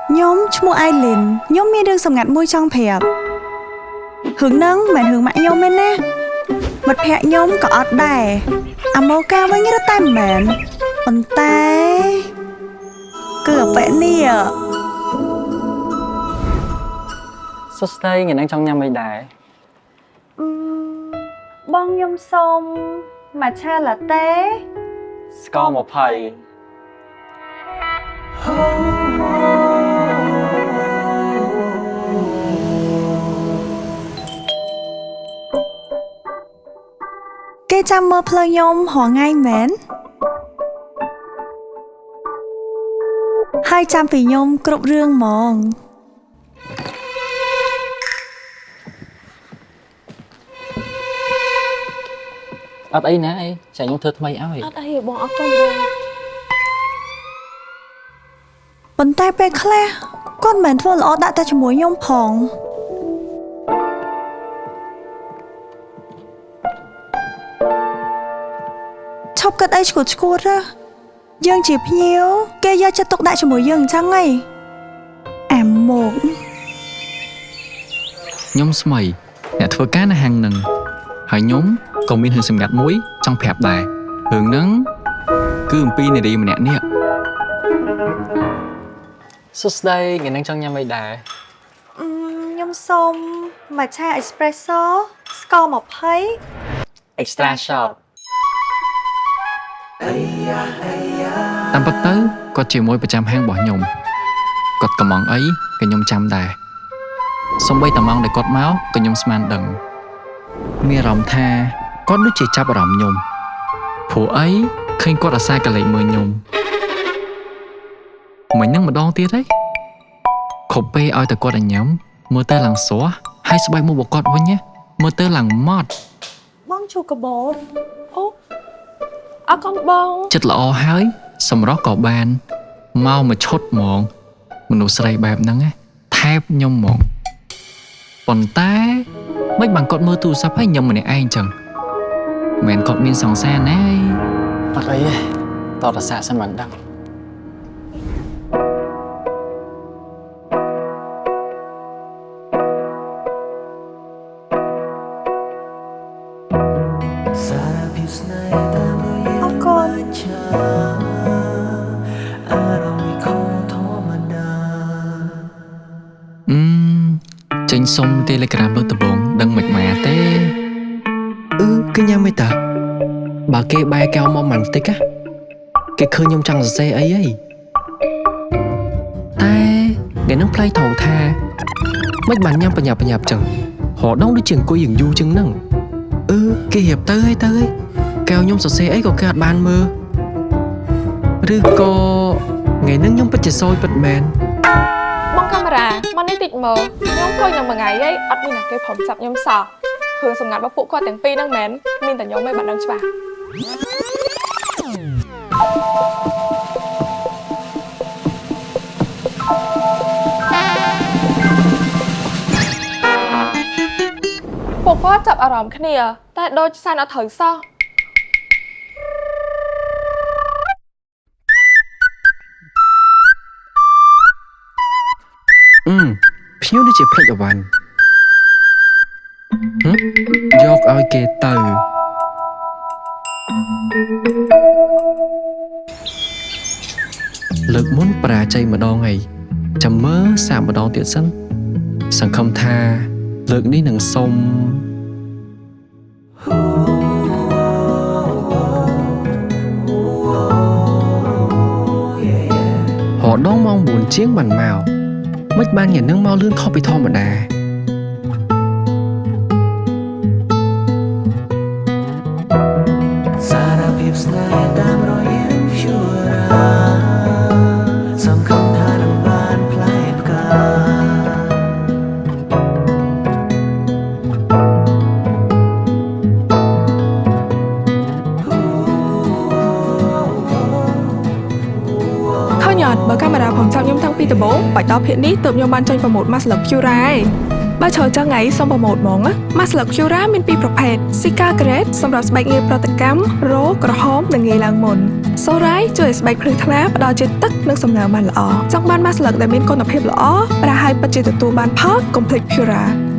nhóm mua ai liền nhóm mi đương sầm ngặt môi trong phèp hướng nâng mẹ hướng mạng nhóm bên nè một phèp nhóm có ọt đẻ mô cao với nhất tay mẹn còn tay cửa vẽ nè xuất đây người đang trong nhà mày đẻ bong nhôm sông mà cha là té score một thầy cái trăm mơ phơi nhôm họ ngay mến ហើយចាំពីខ្ញុំគ្រប់រឿងហ្មង អត់អីណាអីចាខ្ញុំធ្វើថ្មីឲ្យ អត់អីបងអរគុណបង ប៉ុន្តែពេលខ្លះគាត់មិនមែនធ្វើល្អដាក់តែជាមួយខ្ញុំផងឈប់គិតអីឈួតឈួតណាយើងជាភ្ញៀវគេយកចិត្តទុកដាក់ជាមួយយើងអញ្ចឹងហីអាមក ខ្ញុំស្មីអ្នកធ្វើការនៅហាងនឹងហើយខ្ញុំក៏មានរឿងសម្ងាត់មួយចង់ប្រាប់ដែររឿងហ្នឹងគឺអំពីនារីម្នាក់នេះ សុស្ដីថ្ងៃនឹងចង់ញ៉ាំអីដែរ ខ្ញុំសុំ matcha espresso ស្ករ20 extra shot តាមពិតទៅគាត់ជាមួយប្រចាំហាងរបស់ខ្ញុំគាត់កំងអីក៏ខ្ញុំចាំដែរសូម្បីតែម៉ោងដែលគាត់មកក៏ខ្ញុំស្មានដឹងមានអារម្មណ៍ថាគាត់ដូចជាចាប់អារម្មណ៍ខ្ញុំព្រោះអីឃើញគាត់អាសាកលេចមើលខ្ញុំមិននឹងម្ដងទៀតទេគ្រប់ពេលឲ្យតែគាត់ញ៉ាំមើលទៅឡើងស្រស់ហើយស្បែកមុខរបស់គាត់វិញមើលទៅឡើងម៉ត់ បងជួកបោត អូអរគុណបង ចិត្តល្អហើយសម្រស់ក៏បានមកមួយឈុតហ្មងមនុស្សស្រីបែបហ្នឹងថែបខ្ញុំហ្មងប៉ុន្តែមិនបានគាត់មើលទូរស័ព្ទឲ្យខ្ញុំម្នាក់ឯងចឹងមិនគាត់មានសង្សារណា អត់អីទេតតសាកសិនមិនដឹង អរគុណ ចេញសុំ Telegram លើដំបងដឹងមិនម៉ាទេគឺញ៉ាំមិនតាបើគេបែកកៅមកមិនតិចគេឃើញខ្ញុំចង់សរសេរអីហីតែគេនឹងផ្លៃថងថាមិនបានញ៉ាំបញ្ញាបញ្ញាប់ចឹងរដងដូចជាអង្គុយយ៉ាងយូរចឹងហ្នឹងគេរៀបទៅហើយកៅខ្ញុំសរសេរអីក៏គេអត់បានមើលឬក៏ថ្ងៃហ្នឹងខ្ញុំពិតជាសោយពិតមែន បងកាមេរ៉ាមកនេះតិចមើលខ្ញុំអង្គុយនៅមួយថ្ងៃហីអត់មានអ្នកគេព្រមចាប់ខ្ញុំសោះរឿងសម្ងាត់របស់ពួកគាត់ទាំងពីរហ្នឹងមែនមានតែខ្ញុំឯងបានដឹងច្បាស់ពួកគាត់ចាប់អារម្មណ៍គ្នាតែដូចសែនអត់ត្រូវសោះ ភ្ញៀវដូចជាភ្លេចអវ៉ាន់យកឲ្យគេទៅលើកមុនបរាជ័យម្ដងហើយចាំមើលសាកម្ដងទៀតសិនសង្ឃឹមថាលើកនេះនឹងសុំហដងម៉ោង 4 ជាងបានមកមិនបានញ៉ាំនឹងមកលឿនខុសពីធម្មតាសារភាពស្នេហ៍តាមរយៈព្យួររាសង្ឃឹមថានឹងបានផ្លែផ្កាឃើញអត់បើកាមេរ៉ាผมចាប់ខ្ញុំតាំងពីដំបូងបាច់ដល់ភាគនេះទើបខ្ញុំបានចេញប្រម៉ូទម៉ាស់ស្លឹក Cura ឯងបើចូលចឹងថ្ងៃសុំប្រម៉ូទហ្មងណាម៉ាស់ស្លឹក Cura មានពីរប្រភេទ Cica Grade សម្រាប់ស្បែកងាយប្រតិកម្មរោក្រហមនិងងាយឡើងមុន សូរ៉ៃជួយឲ្យស្បែកភ្លឺថ្លាផ្ដល់ជាទឹកនិងសំណើមបានល្អចង់បានម៉ាស្លឹកដែលមានគុណភាពល្អប្រាហើយពិតជាទទួលបានផល Complete Pura